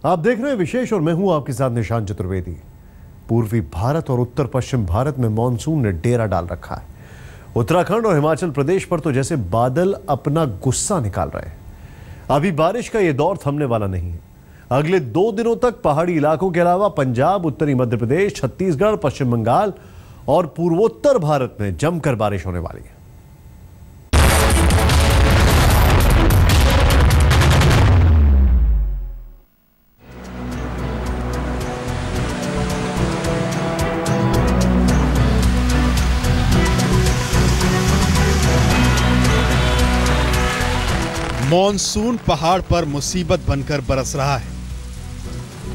आप देख रहे हैं विशेष और मैं हूं आपके साथ निशान चतुर्वेदी। पूर्वी भारत और उत्तर पश्चिम भारत में मानसून ने डेरा डाल रखा है। उत्तराखंड और हिमाचल प्रदेश पर तो जैसे बादल अपना गुस्सा निकाल रहे हैं। अभी बारिश का यह दौर थमने वाला नहीं है। अगले 2 दिनों तक पहाड़ी इलाकों के अलावा पंजाब, उत्तरी मध्य प्रदेश, छत्तीसगढ़, पश्चिम बंगाल और पूर्वोत्तर भारत में जमकर बारिश होने वाली है। मॉनसून पहाड़ पर मुसीबत बनकर बरस रहा है।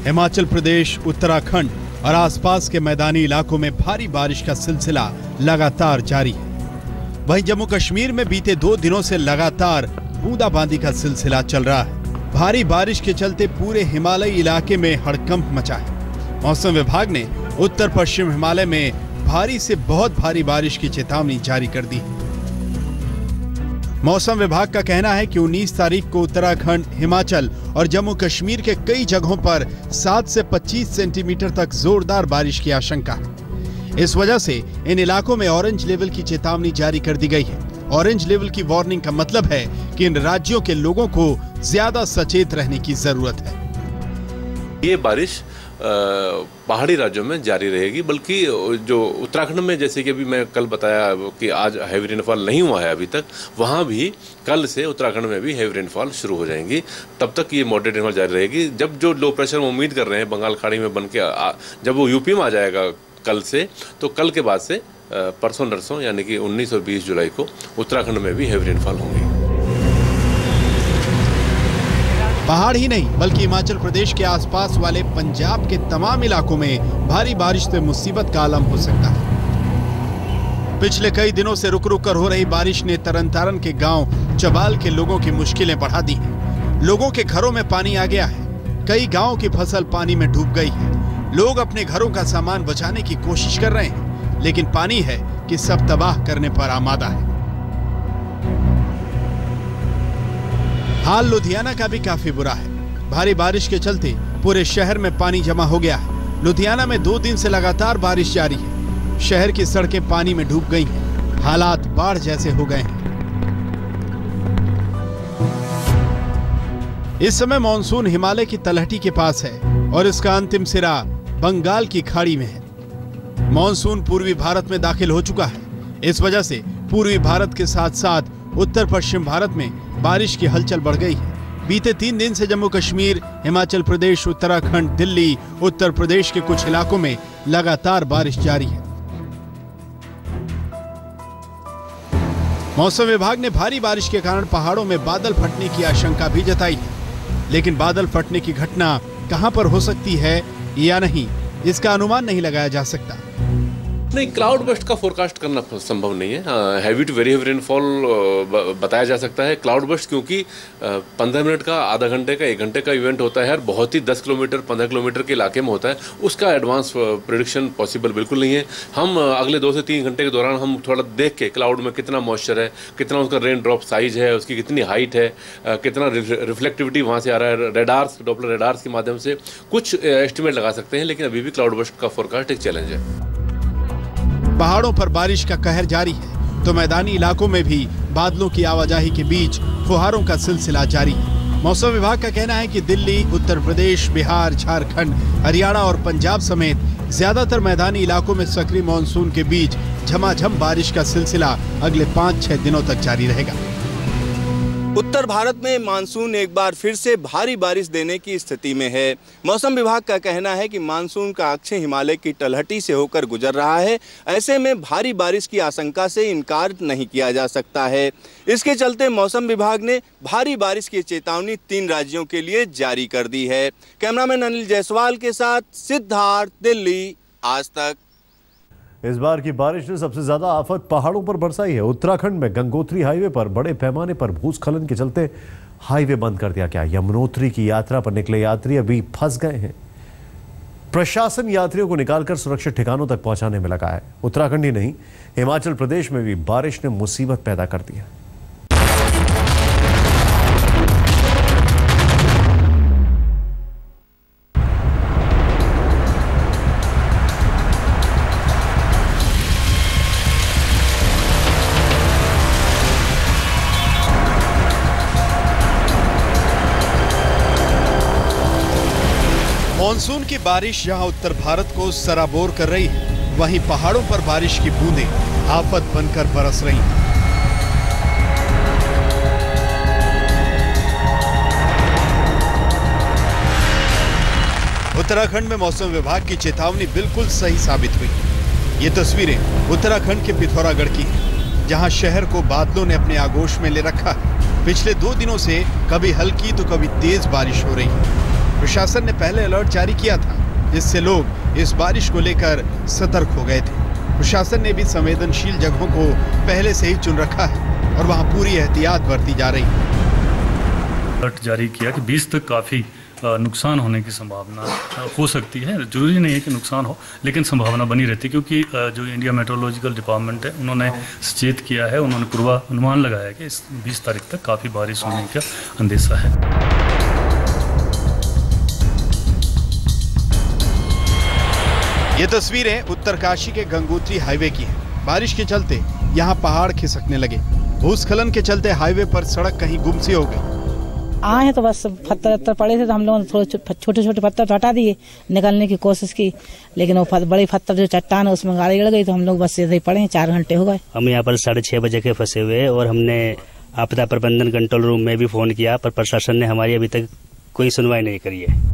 हिमाचल प्रदेश, उत्तराखंड और आसपास के मैदानी इलाकों में भारी बारिश का सिलसिला लगातार जारी है। वहीं जम्मू कश्मीर में बीते 2 दिनों से लगातार बूंदाबांदी का सिलसिला चल रहा है। भारी बारिश के चलते पूरे हिमालयी इलाके में हड़कंप मचा है। मौसम विभाग ने उत्तर पश्चिम हिमालय में भारी से बहुत भारी बारिश की चेतावनी जारी कर दी है। मौसम विभाग का कहना है कि 19 तारीख को उत्तराखंड, हिमाचल और जम्मू कश्मीर के कई जगहों पर 7 से 25 सेंटीमीटर तक जोरदार बारिश की आशंका है। इस वजह से इन इलाकों में ऑरेंज लेवल की चेतावनी जारी कर दी गई है। ऑरेंज लेवल की वार्निंग का मतलब है कि इन राज्यों के लोगों को ज्यादा सचेत रहने की जरूरत है। ये बारिश पहाड़ी राज्यों में जारी रहेगी, बल्कि जो उत्तराखंड में, जैसे कि अभी मैं कल बताया कि आज हैवी रेनफॉल नहीं हुआ है अभी तक, वहाँ भी कल से उत्तराखंड में भी हैवी रेनफॉल शुरू हो जाएंगी। तब तक ये मॉडरेट रेनफॉल जारी रहेगी। जब जो लो प्रेशर में उम्मीद कर रहे हैं बंगाल खाड़ी में बन के जब वो यूपी में आ जाएगा कल से, तो कल के बाद से परसों नरसों यानी कि 19 और 20 जुलाई को उत्तराखंड में भी हैवी रेनफॉल होंगी। पहाड़ ही नहीं बल्कि हिमाचल प्रदेश के आसपास वाले पंजाब के तमाम इलाकों में भारी बारिश से मुसीबत का आलम हो सकता है। पिछले कई दिनों से रुक रुक कर हो रही बारिश ने तरन तारन के गांव चबाल के लोगों की मुश्किलें बढ़ा दी हैं। लोगों के घरों में पानी आ गया है। कई गांवों की फसल पानी में डूब गई है। लोग अपने घरों का सामान बचाने की कोशिश कर रहे हैं, लेकिन पानी है कि सब तबाह करने पर आमादा है। हाल लुधियाना का भी काफी बुरा है। भारी बारिश के चलते पूरे शहर में पानी जमा हो गया है। लुधियाना में 2 दिन से लगातार बारिश जारी है। शहर की सड़कें पानी में डूब गई हैं। हालात बाढ़ जैसे हो गए हैं। इस समय मॉनसून हिमालय की तलहटी के पास है और इसका अंतिम सिरा बंगाल की खाड़ी में है। मॉनसून पूर्वी भारत में दाखिल हो चुका है। इस वजह से पूर्वी भारत के साथ साथ उत्तर पश्चिम भारत में बारिश की हलचल बढ़ गई है। बीते 3 दिन से जम्मू कश्मीर, हिमाचल प्रदेश, उत्तराखंड, दिल्ली, उत्तर प्रदेश के कुछ इलाकों में लगातार बारिश जारी है। मौसम विभाग ने भारी बारिश के कारण पहाड़ों में बादल फटने की आशंका भी जताई है, लेकिन बादल फटने की घटना कहां पर हो सकती है या नहीं, इसका अनुमान नहीं लगाया जा सकता। नहीं, क्लाउड बस्ट का फोरकास्ट करना संभव नहीं है। Heavy to very heavy rainfall बताया जा सकता है। क्लाउड बस्ट क्योंकि 15 मिनट का, आधा घंटे का, 1 घंटे का इवेंट होता है और बहुत ही 10 किलोमीटर 15 किलोमीटर के इलाके में होता है, उसका एडवांस प्रेडिक्शन पॉसिबल बिल्कुल नहीं है। हम अगले 2 से 3 घंटे के दौरान हम थोड़ा देख के क्लाउड में कितना मॉइस्चर है, कितना उसका रेन ड्रॉप साइज है, उसकी कितनी हाइट है, कितना रिफ्लेक्टिविटी वहाँ से आ रहा है, रेडार्स, डॉपलर रेडार्स के माध्यम से कुछ एस्टिमेट लगा सकते हैं, लेकिन अभी भी क्लाउड बस्ट का फोरकास्ट एक चैलेंज है। पहाड़ों पर बारिश का कहर जारी है तो मैदानी इलाकों में भी बादलों की आवाजाही के बीच फुहारों का सिलसिला जारी है। मौसम विभाग का कहना है कि दिल्ली, उत्तर प्रदेश, बिहार, झारखंड, हरियाणा और पंजाब समेत ज्यादातर मैदानी इलाकों में सक्रिय मानसून के बीच झमाझम बारिश का सिलसिला अगले 5-6 दिनों तक जारी रहेगा। उत्तर भारत में मानसून एक बार फिर से भारी बारिश देने की स्थिति में है। मौसम विभाग का कहना है कि मानसून का अक्ष हिमालय की तलहटी से होकर गुजर रहा है। ऐसे में भारी बारिश की आशंका से इनकार नहीं किया जा सकता है। इसके चलते मौसम विभाग ने भारी बारिश की चेतावनी 3 राज्यों के लिए जारी कर दी है। कैमरामैन अनिल जायसवाल के साथ सिद्धार्थ, दिल्ली, आज तक। इस बार की बारिश ने सबसे ज्यादा आफत पहाड़ों पर बरसाई है। उत्तराखंड में गंगोत्री हाईवे पर बड़े पैमाने पर भूस्खलन के चलते हाईवे बंद कर दिया गया। यमुनोत्री की यात्रा पर निकले यात्री अभी फंस गए हैं। प्रशासन यात्रियों को निकालकर सुरक्षित ठिकानों तक पहुंचाने में लगा है। उत्तराखंड ही नहीं, हिमाचल प्रदेश में भी बारिश ने मुसीबत पैदा कर दी है। मॉनसून की बारिश जहां उत्तर भारत को सराबोर कर रही है, वहीं पहाड़ों पर बारिश की बूंदें आफत बनकर बरस रही हैं। उत्तराखंड में मौसम विभाग की चेतावनी बिल्कुल सही साबित हुई। ये तस्वीरें उत्तराखंड के पिथौरागढ़ की हैं, जहां शहर को बादलों ने अपने आगोश में ले रखा है। पिछले 2 दिनों से कभी हल्की तो कभी तेज बारिश हो रही है। प्रशासन ने पहले अलर्ट जारी किया था, जिससे लोग इस बारिश को लेकर सतर्क हो गए थे। प्रशासन ने भी संवेदनशील जगहों को पहले से ही चुन रखा है और वहां पूरी एहतियात बरती जा रही है। अलर्ट जारी किया कि 20 तक काफ़ी नुकसान होने की संभावना हो सकती है। जरूरी नहीं है कि नुकसान हो, लेकिन संभावना बनी रहती है, क्योंकि जो इंडिया मेट्रोलॉजिकल डिपार्टमेंट है उन्होंने सचेत किया है, उन्होंने पूर्वानुमान लगाया कि इस 20 तारीख तक काफ़ी बारिश होने का अंदेशा है। ये तस्वीरें उत्तरकाशी के गंगोत्री हाईवे की हैं। बारिश के चलते यहाँ पहाड़ खिसकने लगे। भूस्खलन के चलते हाईवे पर सड़क कहीं गुमसी हो गई। आए तो बस पत्थर पड़े थे, तो हम लोगों ने थोड़े छोटे छोटे पत्थर हटा दिए, निकलने की कोशिश की, लेकिन वो बड़ी पत्थर जो चट्टान है उसमें गाड़ी गड़ गई, तो हम लोग बस ऐसे ही पड़े हैं। 4 घंटे हो गए। हम यहाँ पर 6:30 बजे के फंसे हुए और हमने आपदा प्रबंधन कंट्रोल रूम में भी फोन किया, पर प्रशासन ने हमारी अभी तक कोई सुनवाई नहीं करी है।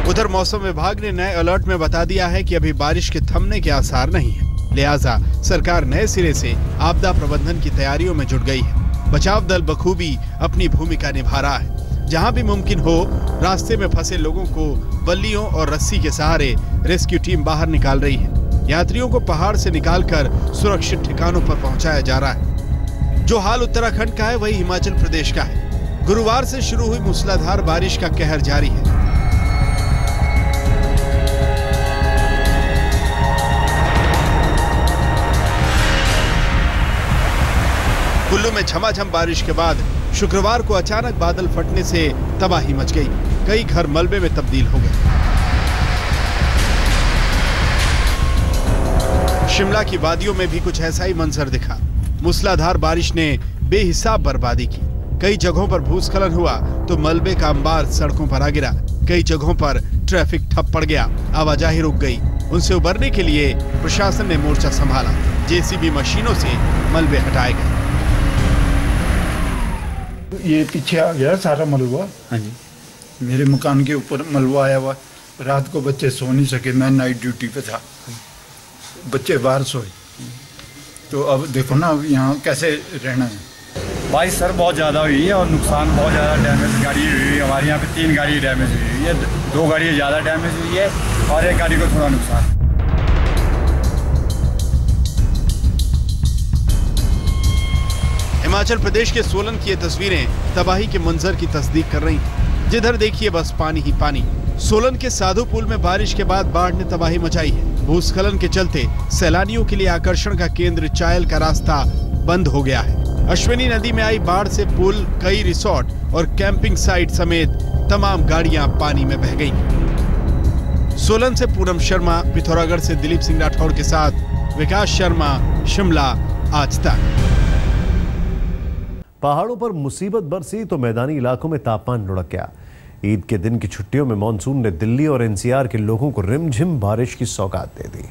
उधर मौसम विभाग ने नए अलर्ट में बता दिया है कि अभी बारिश के थमने के आसार नहीं है, लिहाजा सरकार नए सिरे से आपदा प्रबंधन की तैयारियों में जुट गई है। बचाव दल बखूबी अपनी भूमिका निभा रहा है। जहां भी मुमकिन हो, रास्ते में फंसे लोगों को बल्लियों और रस्सी के सहारे रेस्क्यू टीम बाहर निकाल रही है। यात्रियों को पहाड़ से निकालकर सुरक्षित ठिकानों पर पहुंचाया जा रहा है। जो हाल उत्तराखंड का है, वही हिमाचल प्रदेश का है। गुरुवार से शुरू हुई मूसलाधार बारिश का कहर जारी है। कुल्लू में झमाझम बारिश के बाद शुक्रवार को अचानक बादल फटने से तबाही मच गई। कई घर मलबे में तब्दील हो गए। शिमला की वादियों में भी कुछ ऐसा ही मंजर दिखा। मूसलाधार बारिश ने बेहिसाब बर्बादी की। कई जगहों पर भूस्खलन हुआ तो मलबे का अंबार सड़कों पर आ गिरा। कई जगहों पर ट्रैफिक ठप पड़ गया, आवाजाही रुक गई। उनसे उबरने के लिए प्रशासन ने मोर्चा संभाला। जेसीबी मशीनों से मलबे हटाए गए। ये पीछे आ गया सारा मलबा। हाँ जी, मेरे मकान के ऊपर मलबा आया हुआ। रात को बच्चे सो नहीं सके, मैं नाइट ड्यूटी पे था, बच्चे बाहर सोए। तो अब देखो ना, अब यहाँ कैसे रहना है। बारिश सर बहुत ज़्यादा हुई है और नुकसान बहुत ज़्यादा, डैमेज गाड़ी हुई है। हमारे यहाँ पे 3 गाड़ी डैमेज हुई है, 2 गाड़ी ज़्यादा डैमेज हुई है और 1 गाड़ी को थोड़ा नुकसान। हिमाचल प्रदेश के सोलन की ये तस्वीरें तबाही के मंजर की तस्दीक कर रही हैं। जिधर देखिए बस पानी ही पानी। सोलन के साधु पुल में बारिश के बाद बाढ़ ने तबाही मचाई है। भूस्खलन के चलते सैलानियों के लिए आकर्षण का केंद्र चायल का रास्ता बंद हो गया है। अश्विनी नदी में आई बाढ़ से पुल, कई रिसोर्ट और कैंपिंग साइट समेत तमाम गाड़ियां पानी में बह गईं। सोलन से पूनम शर्मा, पिथौरागढ़ से दिलीप सिंह राठौर के साथ विकास शर्मा, शिमला, आज तक। पहाड़ों पर मुसीबत बरसी तो मैदानी इलाकों में तापमान लुढ़क गया। ईद के दिन की छुट्टियों में मॉनसून ने दिल्ली और एनसीआर के लोगों को रिमझिम बारिश की सौगात दे दी।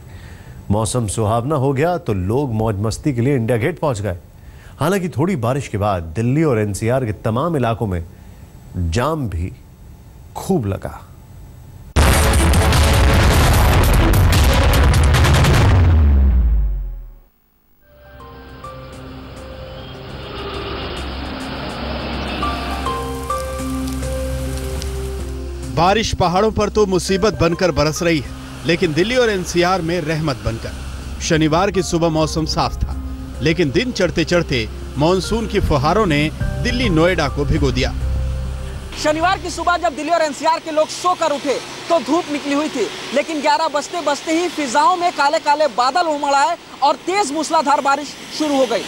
मौसम सुहावना हो गया तो लोग मौज मस्ती के लिए इंडिया गेट पहुंच गए। हालांकि थोड़ी बारिश के बाद दिल्ली और एनसीआर के तमाम इलाकों में जाम भी खूब लगा। बारिश पहाड़ों पर तो मुसीबत बनकर बरस रही है, लेकिन दिल्ली और एनसीआर में रहमत बनकर। शनिवार की सुबह मौसम साफ था, लेकिन दिन चढ़ते चढ़ते मॉनसून की फुहारों ने दिल्ली नोएडा को भिगो दिया। शनिवार की सुबह जब दिल्ली और एनसीआर के लोग सोकर उठे तो धूप निकली हुई थी, लेकिन 11 बजते बजते ही फिजाओं में काले काले बादल उमड़ आए और तेज मूसलाधार बारिश शुरू हो गई।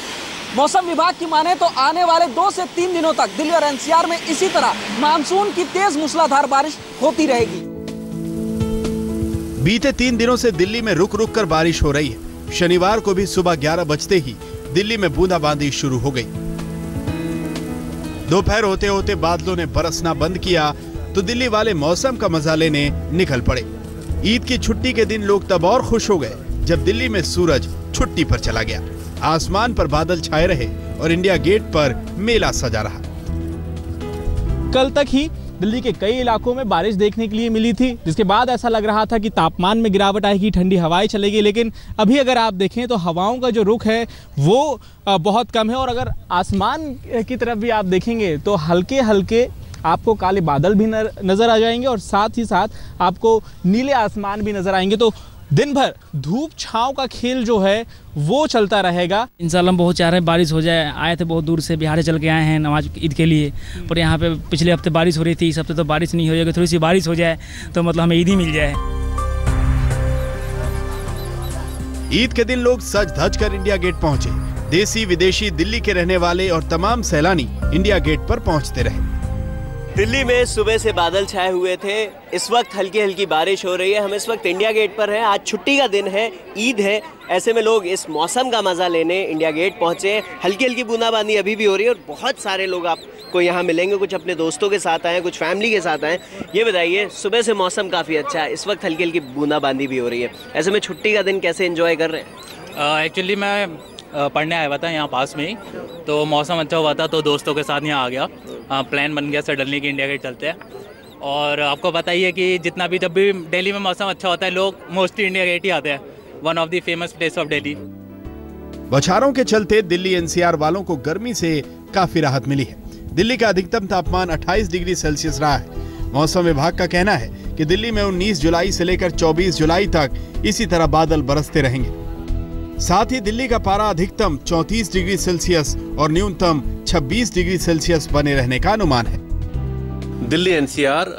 मौसम विभाग की माने तो आने वाले 2 से 3 दिनों तक दिल्ली और एनसीआर में इसी तरह मानसून की तेज मूसलाधार बारिश होती रहेगी। बीते 3 दिनों से दिल्ली में रुक रुक कर बारिश हो रही है। शनिवार को भी सुबह 11 बजते ही दिल्ली में बूंदाबांदी शुरू हो गई। दोपहर होते होते बादलों ने बरसना बंद किया तो दिल्ली वाले मौसम का मजा लेने निकल पड़े। ईद की छुट्टी के दिन लोग तब और खुश हो गए जब दिल्ली में सूरज छुट्टी पर चला गया। आसमान पर बादल छाए रहे और इंडिया गेट पर मेला सजा रहा। कल तक ही दिल्ली के कई इलाकों में बारिश देखने के लिए मिली थी, जिसके बाद ऐसा लग रहा था कि तापमान में गिरावट आएगी, ठंडी हवाएं चलेगी, लेकिन अभी अगर आप देखें तो हवाओं का जो रुख है वो बहुत कम है। और अगर आसमान की तरफ भी आप देखेंगे तो हल्के हल्के आपको काले बादल भी नज़र आ जाएंगे और साथ ही साथ आपको नीले आसमान भी नज़र आएंगे। तो दिन भर धूप छांव का खेल जो है वो चलता रहेगा। इंशाल्लाह हम बहुत चाह रहे हैं बारिश हो जाए। आए थे बहुत दूर से, बिहार चल के आए हैं नमाज ईद के लिए, पर यहाँ पे पिछले हफ्ते बारिश हो रही थी, इस हफ्ते तो बारिश नहीं हो जाएगी। थोड़ी सी बारिश हो जाए तो मतलब हमें ईद ही मिल जाए। ईद के दिन लोग सज धज कर इंडिया गेट पहुंचे। देसी विदेशी, दिल्ली के रहने वाले और तमाम सैलानी इंडिया गेट पर पहुंचते रहे। दिल्ली में सुबह से बादल छाए हुए थे, इस वक्त हल्की हल्की बारिश हो रही है। हम इस वक्त इंडिया गेट पर हैं। आज छुट्टी का दिन है, ईद है, ऐसे में लोग इस मौसम का मजा लेने इंडिया गेट पहुंचे हैं। हल्की हल्की बूंदाबांदी अभी भी हो रही है और बहुत सारे लोग आपको यहाँ मिलेंगे। कुछ अपने दोस्तों के साथ आए, कुछ फैमिली के साथ आए। ये बताइए, सुबह से मौसम काफ़ी अच्छा है, इस वक्त हल्की हल्की बूंदाबांदी भी हो रही है, ऐसे में छुट्टी का दिन कैसे एंजॉय कर रहे हैं? एक्चुअली मैं पढ़ने आया हुआ था यहाँ पास में ही, तो मौसम अच्छा हुआ था तो दोस्तों के साथ यहाँ आ गया। प्लान बन गया सडनली कि इंडिया गेट चलते हैं। और आपको पता ही है कि जितना भी जब भी दिल्ली में मौसम अच्छा होता है लोग मोस्टली इंडिया गेट ही आते हैं, one of the famous place of Delhi. बौछारों के चलते दिल्ली एनसीआर वालों को गर्मी से काफी राहत मिली है। दिल्ली का अधिकतम तापमान 28 डिग्री सेल्सियस रहा है। मौसम विभाग का कहना है कि दिल्ली में 19 जुलाई से लेकर 24 जुलाई तक इसी तरह बादल बरसते रहेंगे। साथ ही दिल्ली का पारा अधिकतम 34 डिग्री सेल्सियस और न्यूनतम 26 डिग्री सेल्सियस बने रहने का अनुमान है। दिल्ली एनसीआर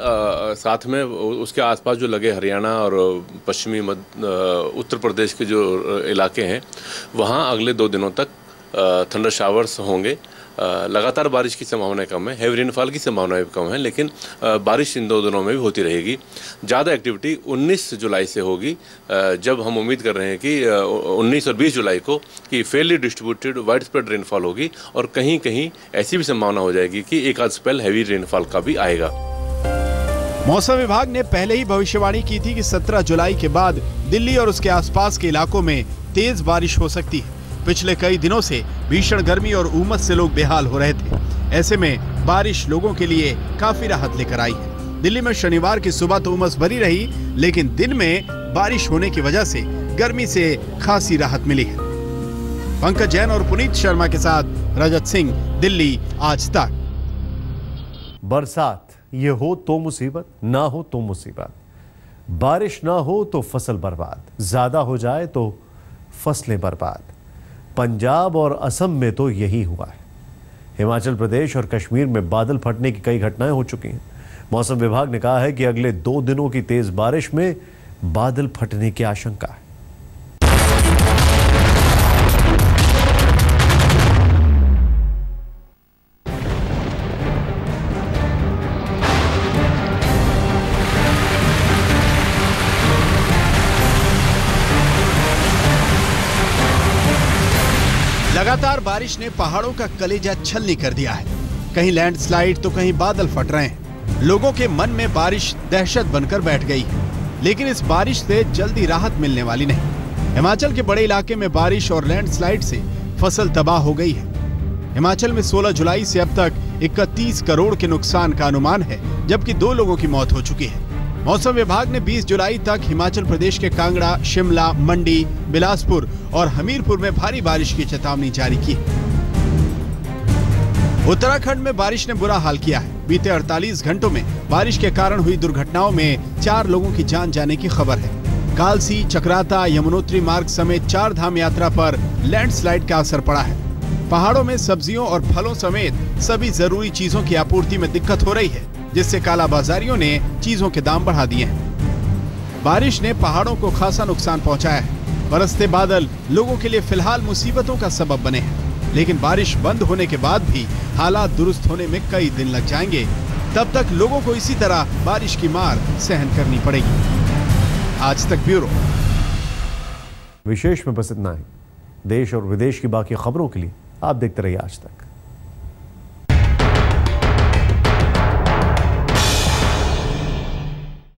साथ में उसके आसपास जो लगे हरियाणा और पश्चिमी उत्तर प्रदेश के जो इलाके हैं, वहाँ अगले 2 दिनों तक थंडर शावर्स होंगे। लगातार बारिश की संभावना कम है, हैवी रेनफॉल की संभावना भी कम है, लेकिन बारिश इन 2 दिनों में भी होती रहेगी। ज़्यादा एक्टिविटी 19 जुलाई से होगी, जब हम उम्मीद कर रहे हैं कि 19 और 20 जुलाई को कि Fairlie distributed wide spread rainfall होगी और कहीं कहीं ऐसी भी संभावना हो जाएगी कि एक आध स्पेल हैवी रेनफॉल का भी आएगा। मौसम विभाग ने पहले ही भविष्यवाणी की थी कि 17 जुलाई के बाद दिल्ली और उसके आसपास के इलाकों में तेज बारिश हो सकती है। पिछले कई दिनों से भीषण गर्मी और उमस से लोग बेहाल हो रहे थे। ऐसे में बारिश लोगों के लिए काफी राहत लेकर आई है। दिल्ली में शनिवार की सुबह तो उमस भरी रही, लेकिन दिन में बारिश होने की वजह से गर्मी से खासी राहत मिली है। पंकज जैन और पुनीत शर्मा के साथ रजत सिंह, दिल्ली आज तक। बरसात ये हो तो मुसीबत, ना हो तो मुसीबत। बारिश ना हो तो फसल बर्बाद, ज्यादा हो जाए तो फसलें बर्बाद। पंजाब और असम में तो यही हुआ है। हिमाचल प्रदेश और कश्मीर में बादल फटने की कई घटनाएं हो चुकी हैं। मौसम विभाग ने कहा है कि अगले 2 दिनों की तेज बारिश में बादल फटने की आशंका है। लगातार बारिश ने पहाड़ों का कलेजा छलनी कर दिया है। कहीं लैंडस्लाइड तो कहीं बादल फट रहे हैं। लोगों के मन में बारिश दहशत बनकर बैठ गई है, लेकिन इस बारिश से जल्दी राहत मिलने वाली नहीं। हिमाचल के बड़े इलाके में बारिश और लैंडस्लाइड से फसल तबाह हो गई है। हिमाचल में 16 जुलाई से अब तक 31 करोड़ के नुकसान का अनुमान है, जबकि 2 लोगों की मौत हो चुकी है। मौसम विभाग ने 20 जुलाई तक हिमाचल प्रदेश के कांगड़ा, शिमला, मंडी, बिलासपुर और हमीरपुर में भारी बारिश की चेतावनी जारी की। उत्तराखंड में बारिश ने बुरा हाल किया है। बीते 48 घंटों में बारिश के कारण हुई दुर्घटनाओं में 4 लोगों की जान जाने की खबर है। कालसी, चक्राता, यमुनोत्री मार्ग समेत 4 धाम यात्रा पर लैंडस्लाइड का असर पड़ा है। पहाड़ों में सब्जियों और फलों समेत सभी जरूरी चीजों की आपूर्ति में दिक्कत हो रही है, जिससे कालाबाजारियों ने चीजों के दाम बढ़ा दिए हैं। बारिश ने पहाड़ों को खासा नुकसान पहुंचाया है। बरसते बादल लोगों के लिए फिलहाल मुसीबतों का सबब बने हैं, लेकिन बारिश बंद होने के बाद भी हालात दुरुस्त होने में कई दिन लग जाएंगे। तब तक लोगों को इसी तरह बारिश की मार सहन करनी पड़ेगी। आज तक ब्यूरो। विशेष में बस इतना ही। देश और विदेश की बाकी खबरों के लिए आप देखते रहिए आज तक।